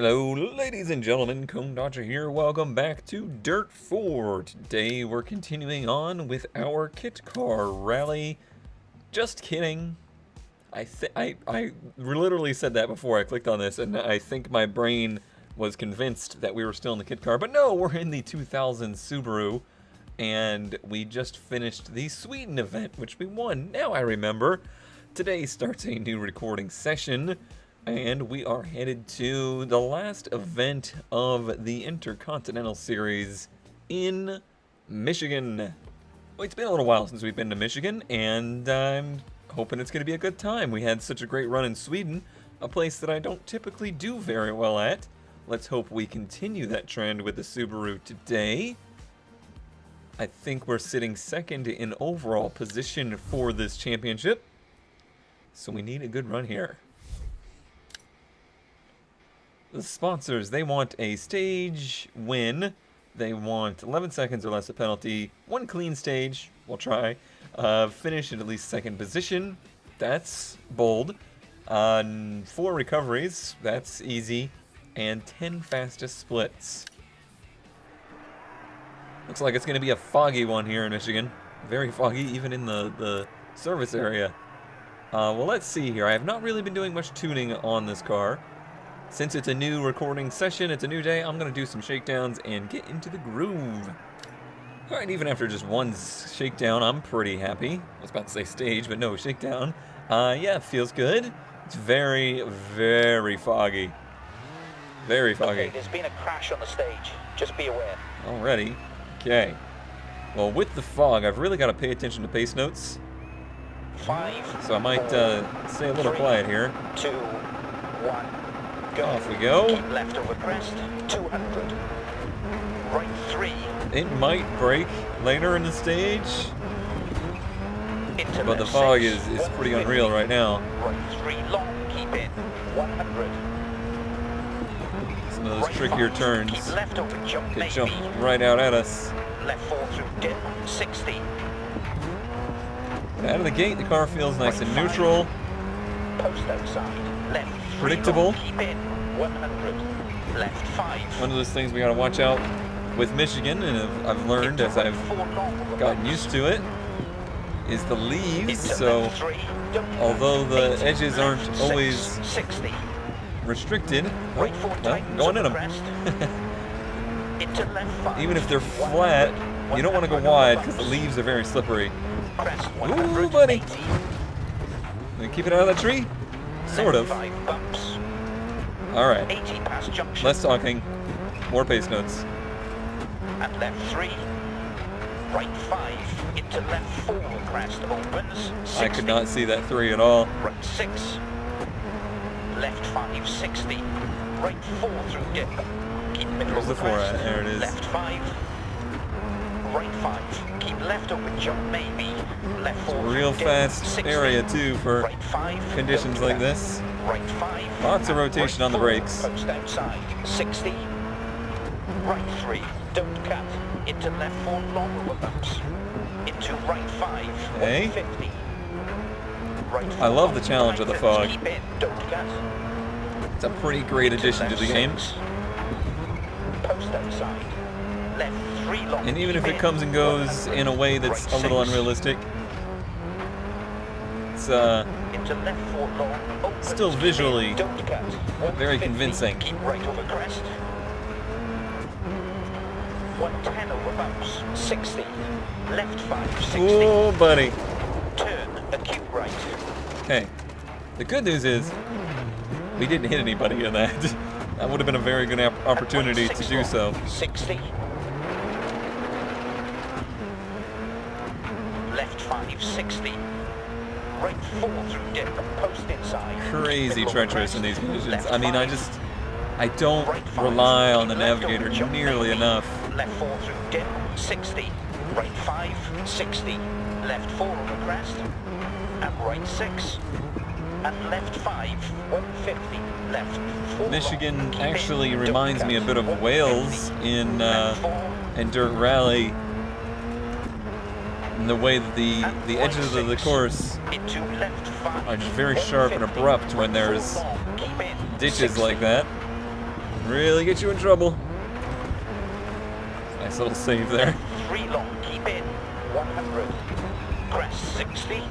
Hello, ladies and gentlemen, Cone Dodger here. Welcome back to Dirt 4. Today we're continuing on with our kit car rally. Just kidding. I literally said that before I clicked on this, and I think my brain was convinced that we were still in the kit car. But no, we're in the 2000 Subaru, and we just finished the Sweden event, which we won. Now I remember. Today starts a new recording session. And we are headed to the last event of the Intercontinental Series in Michigan. Well, it's been a little while since we've been to Michigan, and I'm hoping it's going to be a good time. We had such a great run in Sweden, a place that I don't typically do very well at. Let's hope we continue that trend with the Subaru today. I think we're sitting second in overall position for this championship, so we need a good run here. The sponsors, they want a stage win. They want 11 seconds or less a penalty. One clean stage. We'll try. Finish in at least second position. That's bold. 4 recoveries. That's easy. And 10 fastest splits. Looks like it's going to be a foggy one here in Michigan. Very foggy, even in the service area. Well, let's see here. I have not really been doing much tuning on this car. Since it's a new recording session, it's a new day, I'm going to do some shakedowns and get into the groove. Alright, even after just one shakedown, I'm pretty happy. I was about to say stage, but no, shakedown. Yeah, it feels good. It's very, very foggy. Very foggy. Okay, there's been a crash on the stage. Just be aware. Already. Okay. Well, with the fog, I've really got to pay attention to pace notes. 5. So I might stay a little quiet here. 2, 1. Go. Off we go. Keep left over crest. 200. Right 3. It might break later in the stage, Into but the left fog 6, is pretty 150. unreal right now. Right 3 long. Keep in. 100. Some of those Right trickier 5, turns Keep left over jump could maybe. jump right out at us. Left 4 through dip. 60. Out of the gate, the car feels nice and neutral. Post outside. Left 3 Predictable. long. Keep in. 100. Left 5. One of those things we gotta watch out with Michigan, and I've learned as I've gotten used to it, is the leaves. So although the edges aren't always 60. restricted, Right 4 well, tightens going in over them. crest. Into left 5. Even if they're flat, you don't want to go wide because the leaves are very slippery. Crest Ooh, 100, buddy. 80. Can we keep it out of that tree? Sort of. Left 5 bumps. Alright. 80 past junction. Less talking. More pace notes. And left 3. Right 5. Into left 4. Crest opens. 60. I could not see that 3 at all. Right 6. Left 5. 60. Right 4 through dip. Keep middle Where's over the 4 crest. at? There it is. Left 5. Right 5. Keep left over jump maybe. Left 4 through Real dip. fast 60. area too for Right 5. conditions don't like cut. this. Right 5. Lots of and rotation right on the 4, brakes. Post outside. 60. Right 3. Don't cut. Into left 4 long over bumps. Into right 5. Okay. 150. Right 4 I love the challenge of the fog. Keep in. Don't cut. It's a pretty great addition to the game. Post outside. Left 3 long. And even if keep it in. comes and goes in a way that's Right a little 6. unrealistic, it's Into left 4 long. Opens. Still Keep visually in. Don't cut. very 150. convincing. Keep right over crest. 110 over bumps. 60. Left 5. 60. oh buddy. Turn. Acute right. Okay. The good news is we didn't hit anybody in that. That would have been a very good opportunity to do so. 60. Left 5. 60. Right 4 through dip. Post inside. Crazy Middle treacherous in crest. these conditions. Left I mean, I five. don't Right 5. rely on the Keep left over navigator jump nearly maybe. enough. Left 4 through dip. 60. Right 5. 60. Left 4 over crest. And right 6. And left 5. 150. Left 4. Michigan Keep actually in. reminds Don't me a cut. bit of 150. Wales in Left 4. Dirt Rally. In the way that the edges of the course Into left 5. are just very sharp and abrupt when there's 150. Keep in. ditches 60. like that. really get you in trouble. Nice little save there. 3 long, keep in, 100. Crest 60.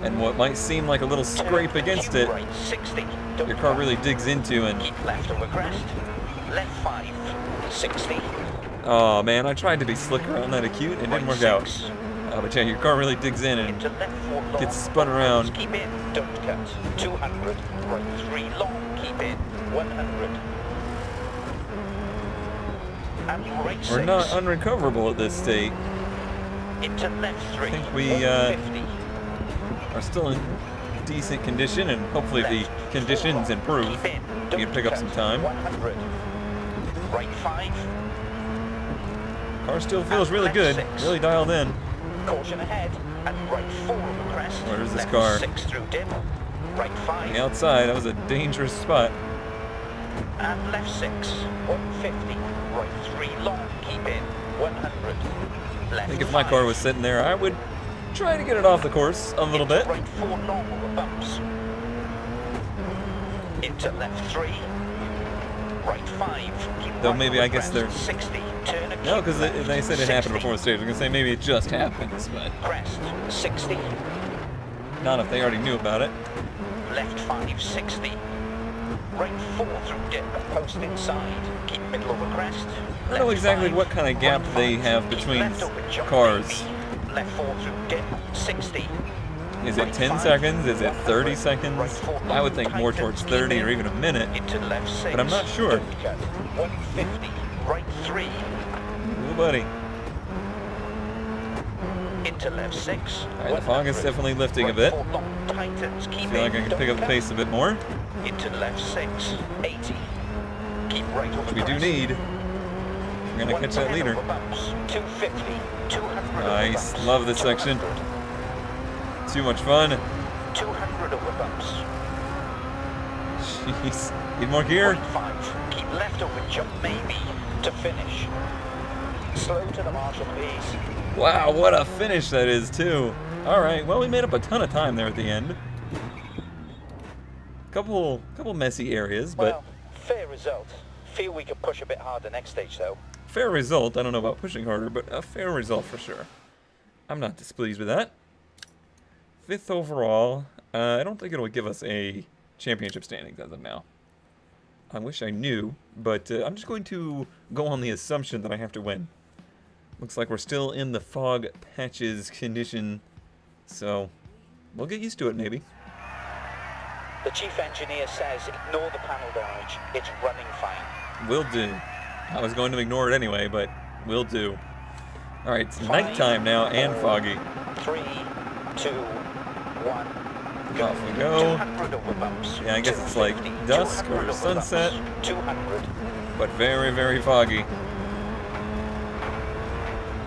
And what might seem like a little scrape against it, Right 60. your car really digs into and... Keep left over crest. Left 5, 60. Oh man, I tried to be slicker on that acute, it didn't work out. But yeah, your car really digs in and Into left 4 long. gets spun around. Keep in, don't cut. 200. Right 3 long, keep in, 100. And right 6. We're not unrecoverable at this state. Into left 3. I think we 150. are still in decent condition, and hopefully if the conditions improve, we can pick up some time. 100. Right 5. Car still feels really good, really dialed in. Caution ahead. And right 4 over crest. Where is this left car? 6 through dip. Right 5. On the outside, that was a dangerous spot. And left 6. 150. Right 3 long. Keep in. 100. Left I think if my 5. car was sitting there, I would try to get it off the course a little bit. Right 4 long over bumps. Into left 3. Right 5. Keep Though right maybe over I guess crest, they're... 60. Turn and No, keep because left, they said it happened 60. before the stage. I'm going to say maybe it just happens, but Crest 60. not if they already knew about it. Left 5 60. Right 4 through dip. Post inside. Keep middle over crest. I don't know exactly what kind of gap they have between cars. Left 4 through dip. 60. Is it 10 seconds? Is it 30 seconds? I would think more towards 30 or even a minute. Into left 6. But I'm not sure. 150. Right 3. Ooh, buddy. Into left 6. Alright, the fog is definitely lifting a bit. Tightens. I feel like I can pick up the pace a bit more. Into left 6. 80. Keep right over We do crest. need. We're going to catch that 110 leader. over bumps. 250. 200 Nice. over bumps. Love this section. 200. Too much fun. 200 over bumps. Jeez. Need more gear? 5. Keep left over jump maybe to finish. Slow to the marshal, please. Wow, what a finish that is, too. Alright, well, we made up a ton of time there at the end. Couple messy areas, but Well, fair result. Feel we could push a bit harder next stage, though. fair result. I don't know about pushing harder, but a fair result for sure. I'm not displeased with that. 5th overall. I don't think it'll give us a championship standings as of now. I wish I knew, but I'm just going to go on the assumption that I have to win. Looks like we're still in the fog patches condition, so we'll get used to it maybe. The chief engineer says ignore the panel damage. It's running fine. Will do. I was going to ignore it anyway, but will do. Alright, it's nighttime now and foggy. 3, 2, 1. Off we go. 200 over bumps. Yeah, I guess it's like 250, dusk 200 or over sunset, bumps. 200. but very, very foggy.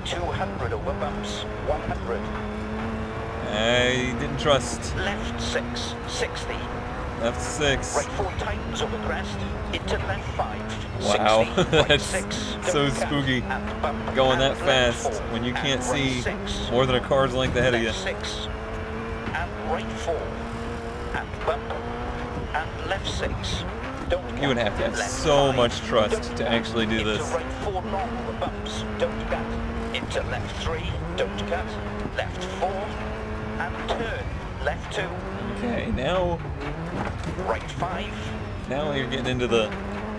200 over bumps. 100. I didn't trust. Left 6, 60. Left 6. Right 4 tightens over crest. Into left 5. Wow, 60, right that's 6, so don't cut, spooky. and bump, Going that and left fast 4, when you can't and right see 6, more than a car's length ahead of you. left 6, and right 4, and bump, and left 6. Don't You would cut, have to have left so 5, much trust don't to cut, actually do into this. right 4 long over bumps. Don't cut. Into left 3. Don't cut. Left 4, and turn. Left 2. Okay, now Right 5. you're getting into the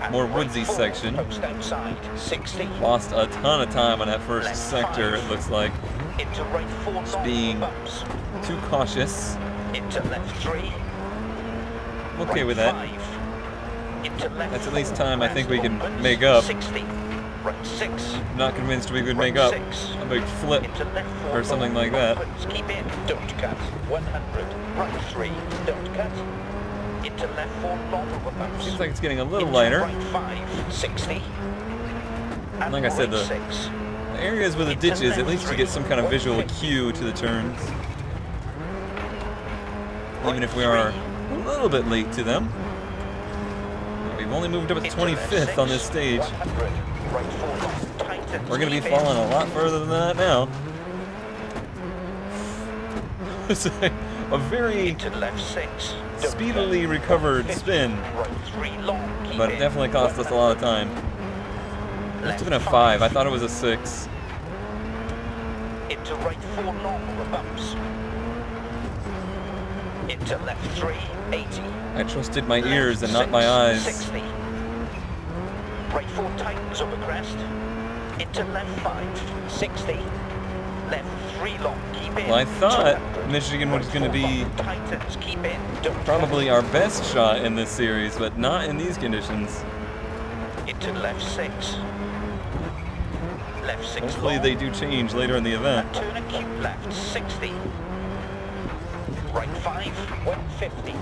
and more right woodsy 4, section. Post outside. 60. Lost a ton of time on that first Left sector, 5. it looks like. Into right 4 long being over bumps. Too cautious. Into left 3. I'm okay with that. 5. Into left That's at least 4, time I think we can opens, make up. 60. Right 6. I'm not convinced we could Right make up 6. a big flip Into left 4 or something long, like that. opens, keep in. Don't cut. 100. Right 3. Don't cut. Into left 4 long over bumps. Seems like it's getting a little Into lighter. Right 5. 60. And Like I said, right the 6. The areas with the Into ditches, at left least you 3, get some kind of visual 150. cue to the turns. Even Right if we are 3. a little bit late to them. We've only moved up to Into left 25th on 6, this stage. 100. Right 4 long. Tightens, We're going to be keep in. falling a lot further than that now. a very Into left 6. Don't speedily cut. recovered 50. spin, Right 3 long. Keep but it in. definitely cost us a lot of time. It must have been a 5. I thought it was a 6. Into right 4 long over bumps. Into left 3, 80. I trusted my Left ears and not 6, my eyes. 60. Right 4 tightens over crest. Into left 5, 60. Left 3 long, keep in. Well, I thought 200. Michigan was Right going to 4 be long, tightens, keep in. Don't probably cut. our best shot in this series, but not in these conditions. Into left 6. Left 6 Hopefully long. they do change later in the event. And turn acute left, 60. Right 5, 150.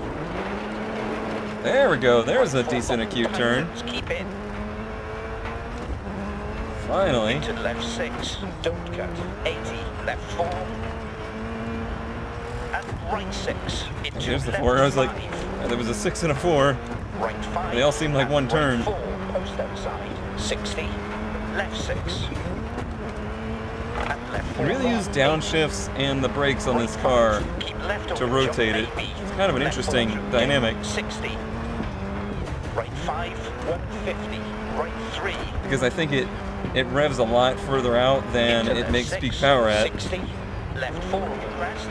There we go. There's a Right 4 decent long, acute turn. tightens, keep in. Finally. Into left 6, don't cut. 80, left 4. And right 6. Into Here's the left 4. I was like, 5. there was a 6 and a 4. Right 5. They all seem like and one turn. Right 4, post outside. 60, left 6. And left 4. You really use downshifts and the brakes on this car to rotate it. It's kind of an interesting dynamic. 60. Right 5, 150. Right 3. Because I think it revs a lot further out than Into it left makes 6, peak power at. 60. Left 4 over crest.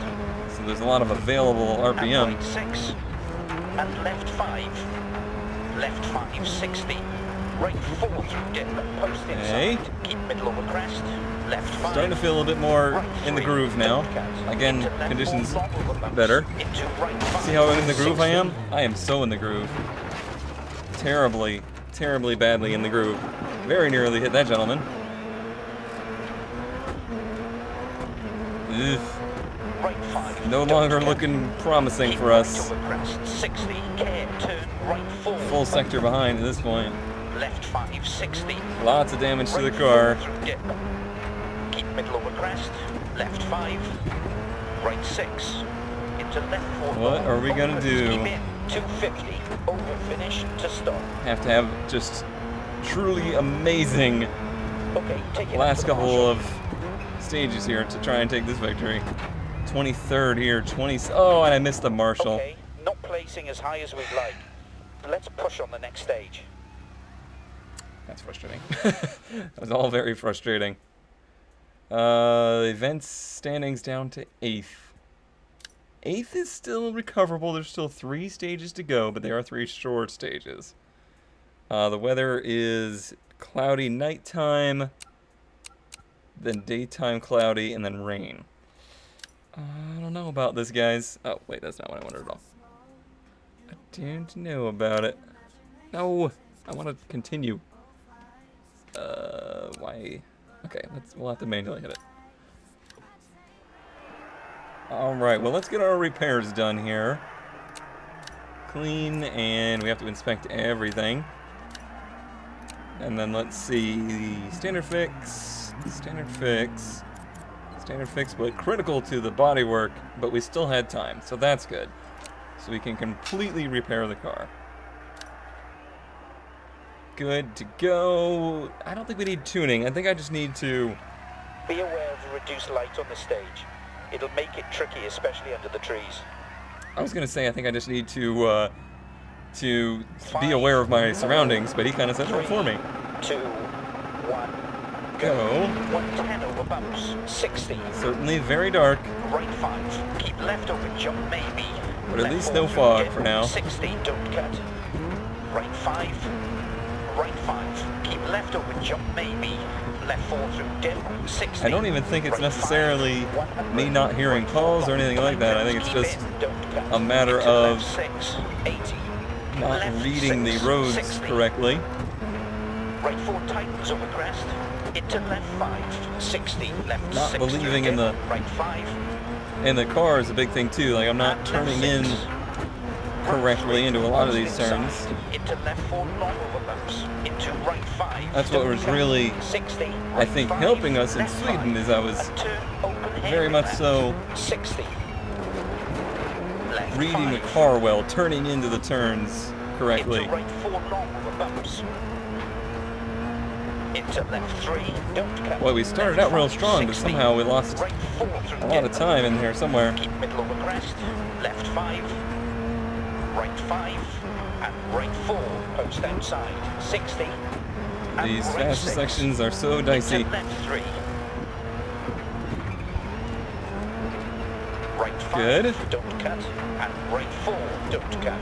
So there's a lot of available And RPM. right 6. And left 5. Left 5, 60. Right 4 through dip. Post inside. Okay. Keep middle over crest. Left 5. Starting to feel a little bit more Right in the 3, groove now. don't cut. Again, Into left conditions 4 long over bumps. better. Into right 5, See how in the groove I 60. am? I am so in the groove. Terribly, terribly badly in the groove. Very nearly hit that gentleman. Ugh. Right 5. No don't longer cut. looking promising Keep for right us. over crest. 60. Care. Turn. Right 4. Full sector behind at this point. Left 5, 60. Lots of damage to the Right car. 4 through dip. Keep middle over crest. Left 5. Right 6. Into left 4. What are we gonna Opens, do? Keep in. 250. Over finish to stop. Have to have just truly amazing Okay, take it last up to the couple marshal. of stages here to try and take this victory. 23rd here, 20. Oh, and I missed the marshal. Okay, not placing as high as we'd like. Let's push on the next stage. That's frustrating. That was all very frustrating. Events standings down to 8th. 8th is still recoverable. There's still 3 stages to go, but there are 3 short stages. The weather is cloudy nighttime, then daytime cloudy, and then rain. I don't know about this, guys. Oh, wait, that's not what I wanted at all. I don't know about it. No, I want to continue. Why? Okay, we'll have to manually hit it. Alright, well, let's get our repairs done here. Clean, and we have to inspect everything. And then let's see, standard fix, but critical to the bodywork, but we still had time, so that's good. So we can completely repair the car. Good to go. I don't think we need tuning. I think I just need to... Be aware of the reduced light on the stage. It'll make it tricky, especially under the trees. I was going to say I think I just need to be aware of my surroundings, but he kind of said it for me. 2, 1, Go. 110 over bumps, 60. Certainly very dark. Right 5, keep left over jump maybe. But at Left least 4 no through fog dip, for now. 60, don't cut. Right 5, right 5, keep left over jump maybe. Left 4 through dip, 60. I don't even think it's Right 5, necessarily 100. me not hearing Right calls or 4 anything like that. I think it's keep just in, don't cut. a matter Into of left 6, 80. not Left reading the 6, roads 60. correctly. Right 4 tightens over crest. Into left 5, 60. Left Not 6 believing through in dip. the- Right 5. And the car is a big thing too. Like I'm not and turning left in 6. correctly into a lot of these turns. Into left 4 long over bumps. Into right 5. That's what was really, 60. I think, Right 5, helping us in left Sweden 5, is I was and turn open very hair much left, so 60. Left reading the 5, car well, turning into the turns correctly. Into right 4 long over bumps. Into left 3, don't cut. Boy, we started out real strong, but somehow we lost Right 4 through a lot of time in here somewhere. Keep middle over crest. Left 5. Right 5. And right 4. Post outside. 60. And These right fast 6. sections are so dicey. Into left 3. Right 5. Good. Don't cut. And right 4. Don't cut.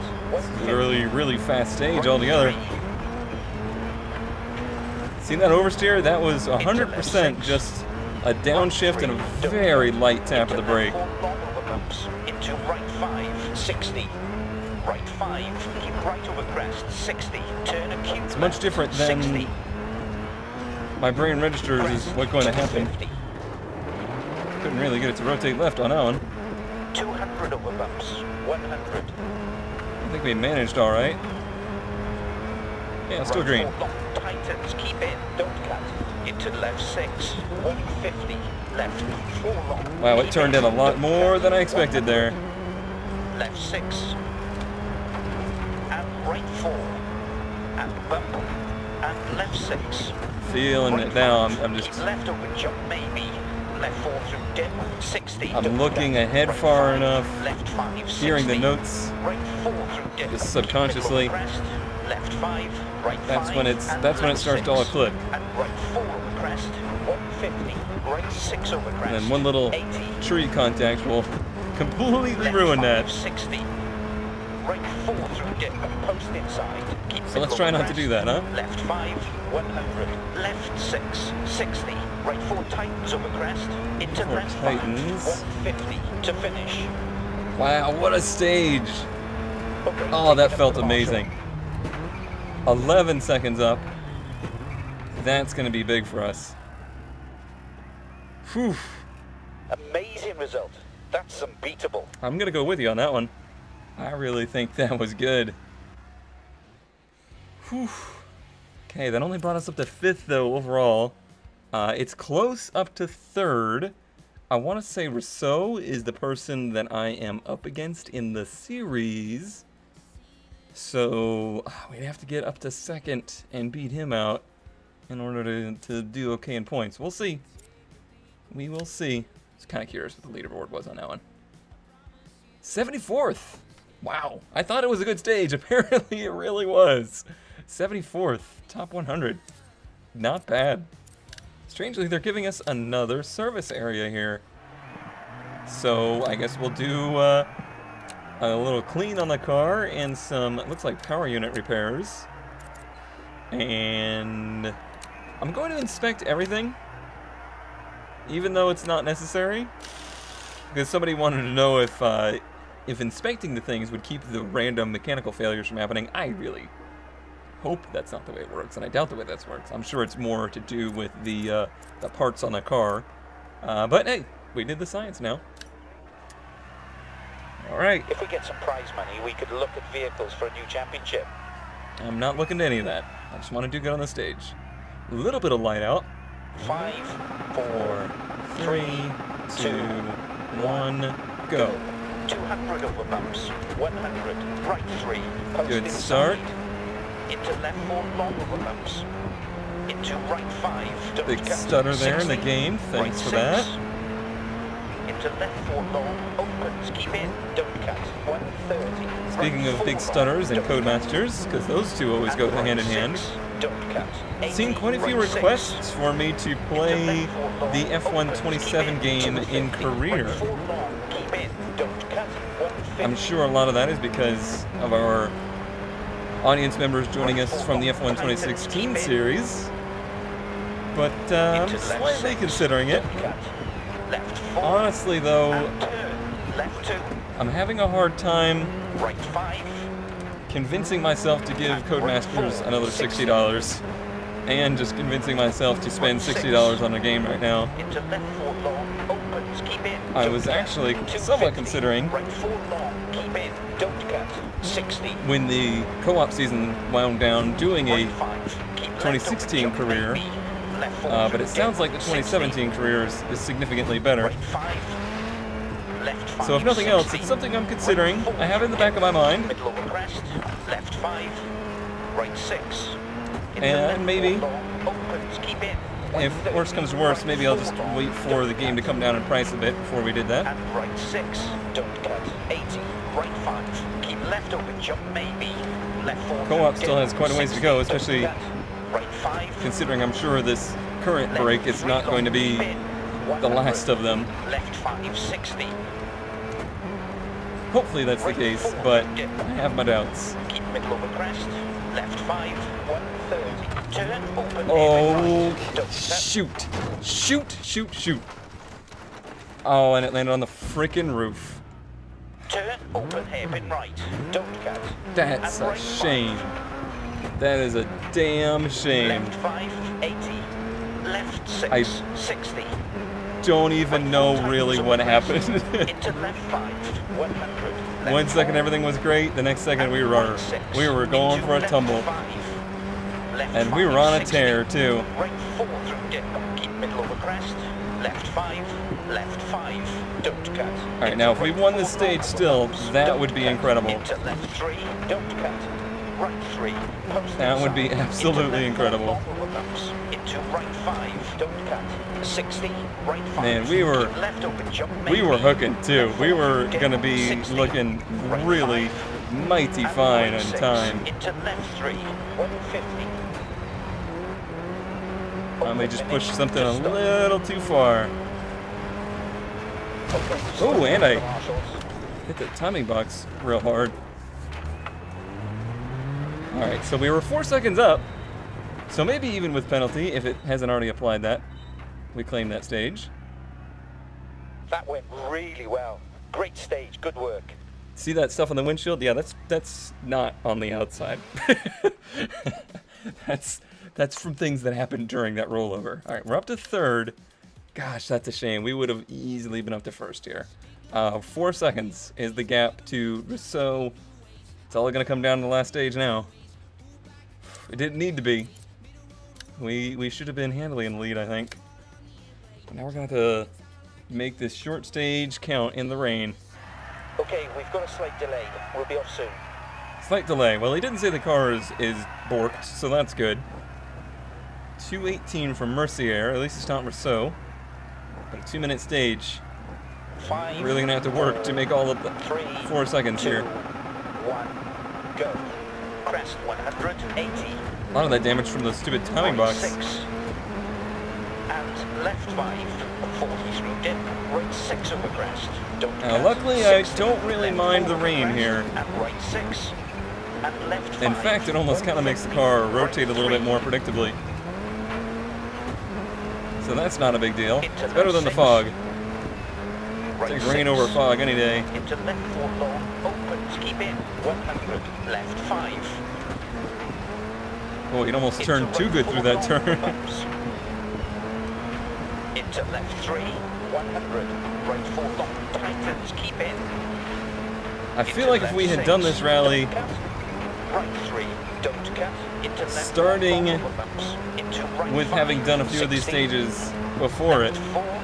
Really, really fast stage altogether. See that oversteer? That was 100% just a downshift and a very light tap of the brake. Into right 5, 60. Right 5, keep right over crest, 60. Turn acute. It's much different than 60. my brain registers is what's going to happen. 50. Couldn't really get it to rotate left on that one. 200 over bumps, 100. I think we managed all right. Yeah, still green. Tightens, keep in, don't cut. Into left 6, 150. Left 4 long. Wow, it turned in a lot more than I expected there. Left 6. And right 4. And bump. And left 6. Feeling it now. I'm just. Keep left over jump maybe. Left 4 through dip. 60. I'm looking ahead far enough. Left 5. Hearing the 60. notes. Right 4 through dip. Just subconsciously. Left 5. Right 5. That's when it starts to all click. And right 4 over crest. 150. Right 6 over crest. And then one little 80. tree contact will completely Left ruin 5, that. 60. Right 4 through dip and post inside. Keep So let's middle try over not to do crest. that, huh? Left 5, 100. Left 6, 60. Right 4 tightens over crest. Into 4 left 5, tightens. 150 to finish. Wow, what a stage! Okay, Oh, take that it up felt the amazing. 11 seconds up. That's going to be big for us. Whew. Amazing result. That's unbeatable. I'm going to go with you on that one. I really think that was good. Whew. Okay, that only brought us up to 5th, though, overall. It's close up to 3rd. I want to say Rousseau is the person that I am up against in the series. So we'd have to get up to 2nd and beat him out in order to do okay in points. We'll see. We will see. I was kind of curious what the leaderboard was on that one. 74th. Wow. I thought it was a good stage. Apparently it really was. 74th. Top 100. Not bad. Strangely, they're giving us another service area here. So I guess we'll do a little clean on the car and some, it looks like, power unit repairs. And I'm going to inspect everything, even though it's not necessary, because somebody wanted to know if inspecting the things would keep the random mechanical failures from happening. I really hope that's not the way it works, and I doubt the way that works. I'm sure it's more to do with the parts on the car. But hey, we did the science now. All right. If we get some prize money, we could look at vehicles for a new championship. I'm not looking to any of that. I just want to do good on the stage. A little bit of light out. 5, 4, 3, 2, 1, go. 200 over bumps, 100, right 3, post Good inside. start. Into left 4 long over bumps. Into right 5, don't Big cut. stutter there in the 60. game. Thanks Right for 6. that. Into left 4 long, opens, keep in, don't cut, 130. Speaking Right of 4 big long, stutters and don't cut. Codemasters, because those two always go hand in hand. Don't cut. Seen quite a few Right 6. requests for me to play the F127 game in career. Right 4 long, keep in, don't cut, 150. I'm sure a lot of that is because of our audience members joining us from the F1 2016 series. But I'm Into left slightly 6, considering it. don't cut. Left 4. Honestly, though, And turn. Left 2. I'm having a hard time Right 5. convincing myself to give Codemasters another $60 and just convincing myself to spend $60 on a game right now. Into left 4 long, opens, keep in. I don't was cut. actually 250. somewhat considering, Right 4 long, keep in, don't cut. 60. when the co-op season wound down, doing a Right 5. Keep left 2016 over jump career, maybe. Left 4 but through it sounds dip, like the 2017 career is significantly better. Right 5. Left 5. So if nothing else, 60. it's something I'm considering. I have it in the back of my mind, Middle over crest. Left 5. Right 6. Into And left 4 maybe long, opens, bumps, keep in. If worse comes to worse, maybe I'll just wait for the game to come down in price a bit before we did that. And right 6, don't cut. 80, right 5, keep left open jump maybe. Left 4. Co-op still has quite a ways to go, especially right 5, considering I'm sure this current break is not going to be the last of them. left 5, 60. Hopefully that's the case, but I have my doubts. Keep middle over crest. Left 5, 130. Turn open. Oh, Don't cut. shoot. Shoot, shoot, shoot. Oh, and it landed on the freaking roof. Turn open hairpin right. Don't cut. That's And a right shame. That is a damn 5. shame. Left 5, 80. Left 6, I 60. don't even know really what happened. Into left 5, 100. Left 1 second 4, everything was great, the next second and we right 6. were going Into for a left tumble. 5. Left And we 5, were on a 60. tear too. Right 4 through dip. Keep middle over crest. Left 5, left 5. Don't cut. Alright, now if we won this stage still, that would be incredible. Into left 3, don't cut. Right 3, post That would be inside. absolutely Into left incredible. 4, long bumps. Into right 5, don't cut. 60, right 5. Man, we were- Keep left open jump We were maybe. hooking too. Left We 4, were dip. gonna be 60, looking right really 5, mighty and fine right on 6. time. Into left 3, 150. I may just push something a little too far. Oh, and I hit the timing box real hard. Alright, so we were 4 seconds up. So maybe even with penalty, if it hasn't already applied that, we claim that stage. That went really well. Great stage, good work. See that stuff on the windshield? Yeah, that's not on the outside. that's from things that happened during that rollover. All right, we're up to third. Gosh, that's a shame. We would have easily been up to first here. 4 seconds is the gap to Rousseau. It's all gonna come down to the last stage now. It didn't need to be. We should have been handily in the lead, I think. But now we're gonna have to make this short stage count in the rain. Okay, we've got a slight delay. We'll be off soon. Slight delay. Well, he didn't say the car is borked, so that's good. 2:18 from Mercier. At least it's not Rousseau. But a 2-minute stage. 5, Really gonna have to work to make all of the 3, 4 seconds 2, here. 1, go. Crest 180. A lot of that damage from the stupid timing Right box. 6. And left 5, 40 through dip. Right 6 over crest. Don't Now, cut. luckily, I 60, don't really left mind the 4 rain crest, here. And right 6. And left 5. In fact, it almost kind of makes the car rotate a little bit more predictably. So that's not a big deal. It's better than the fog. Take rain over fog any day. Into left 4 long, opens, keep in, 100, left 5. Oh, he'd almost Into turned too right good 4 through that long, turn. bumps. Into left 3, 100, right 4 long, tightens, keep in. I feel like if we had done this rally Right 3, don't cut, into left starting 4 long, bumps. Into right with 5, having done a few of these 60, stages before it, left 4,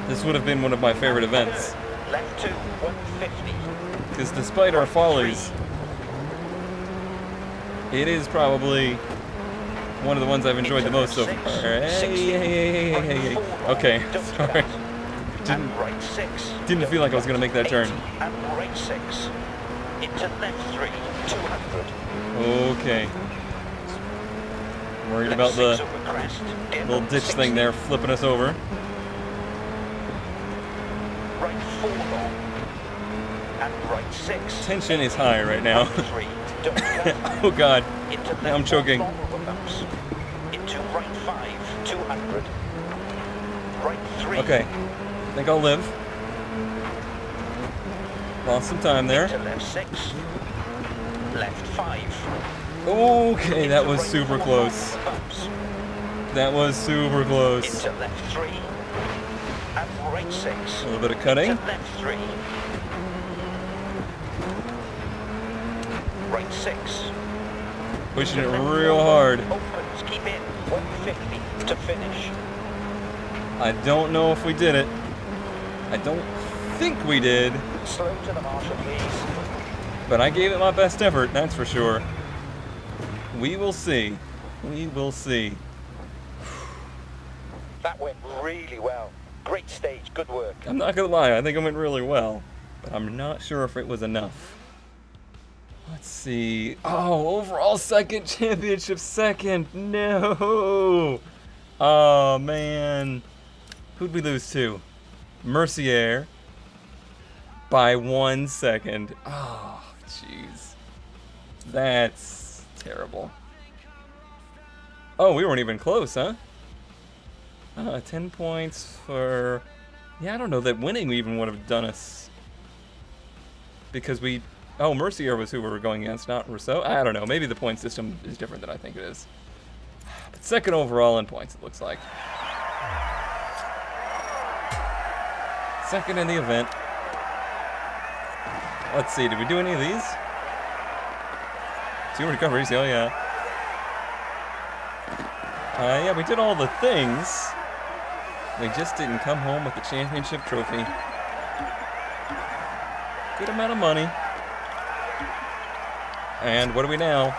this would have been one of my favorite events. left 2, 150. Because despite our follies, it is probably one of the ones I've enjoyed the most so far. Hey. Okay, sorry. Didn't feel like I was going to make that turn. And right 6. Into left 3, 200. Okay. Worried Left about 6 the over crest, dim, little ditch 60. thing there flipping us over. Right 4 long. And right 6. Tension is high right now. 3, don't cut. Oh god. Into left Now I'm 4 choking. long over bumps. Into right 5, 200. Right 3. Okay. I think I'll live. Lost some time there. Into left 6. Left 5. Okay, that Into was right super 4 close. long over bumps. That was super close. Into left 3. And right 6. A little bit of cutting. Into left 3. Right 6. Pushing it real hard. Opens, keep in. 150 to finish. I don't know if we did it. I don't think we did. Slow to the marshal, please. But I gave it my best effort, that's for sure. We will see. We will see. That went really well. Great stage, good work. I'm not gonna lie, I think it went really well, but I'm not sure if it was enough. Let's see. Oh, overall second, championship second. No. Oh man. Who'd we lose to? Mercier by 1 second. Oh, jeez. That's terrible. Oh, we weren't even close, huh? 10 points for... Yeah, I don't know that winning even would have done us. Because we... Oh, Mercier was who we were going against, not Rousseau. I don't know. Maybe the point system is different than I think it is. But second overall in points, it looks like. Second in the event. Let's see, did we do any of these? 2 recoveries, oh yeah. Yeah, we did all the things. We just didn't come home with the championship trophy. Good amount of money. And what are we now?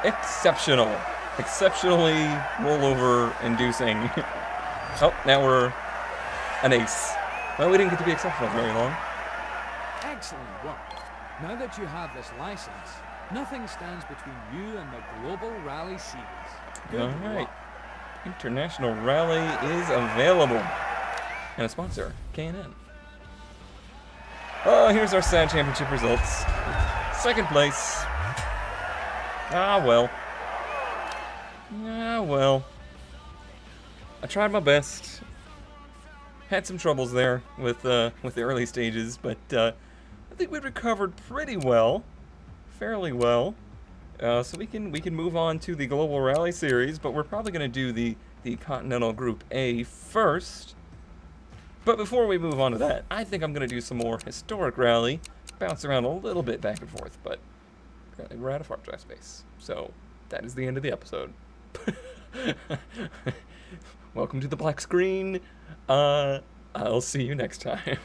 Exceptional. Exceptionally rollover inducing. Oh, now we're an ace. Well, we didn't get to be exceptional very long. Excellent work. Now that you have this license, nothing stands between you and the Global Rally Series. Good All right. luck. International Rally is available. And a sponsor, K&N. Oh, here's our sad championship results. Second place. Ah, well. Ah, well. I tried my best. Had some troubles there with the early stages, but I think we recovered pretty well, fairly well. So we can move on to the Global Rally Series, but we're probably going to do the Continental Group A first. But before we move on to that, I think I'm going to do some more historic rally, bounce around a little bit back and forth, but we're out of hard drive space. So that is the end of the episode. Welcome to the black screen. I'll see you next time.